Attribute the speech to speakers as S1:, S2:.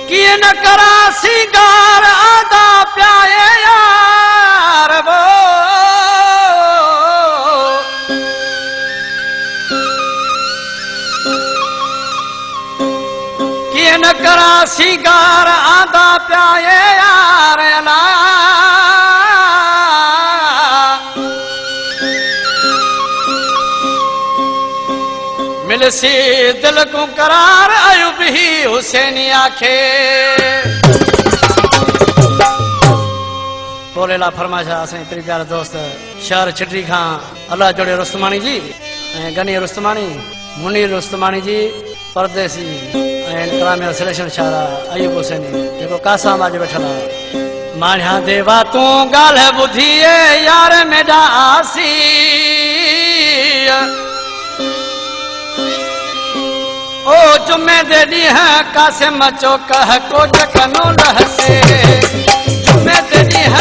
S1: किए न करा सिंगार आदा प्याए यार वो किए न करा सिंगार आदा प्याए यार अला मिलसी दिल को करार अयूब ही हुसैनी आखे बोलेला फरमाशा असें तेरी प्यारे दोस्त शहर छिटरी खां अल्लाह जोड़े रुस्तमानी जी गनी रुस्तमानी मुनीर रुस्तमानी जी परदेसी कलाम सिलेक्शन शारा अयूब हुसैनी जेको कासा मां जो बैठल माण्या देवा तू गाल बुधिए यार मेडा आसी ओ जुमे दे ॾींह कासिम चो कह कोट कनो रहसे जुमे दे ॾींह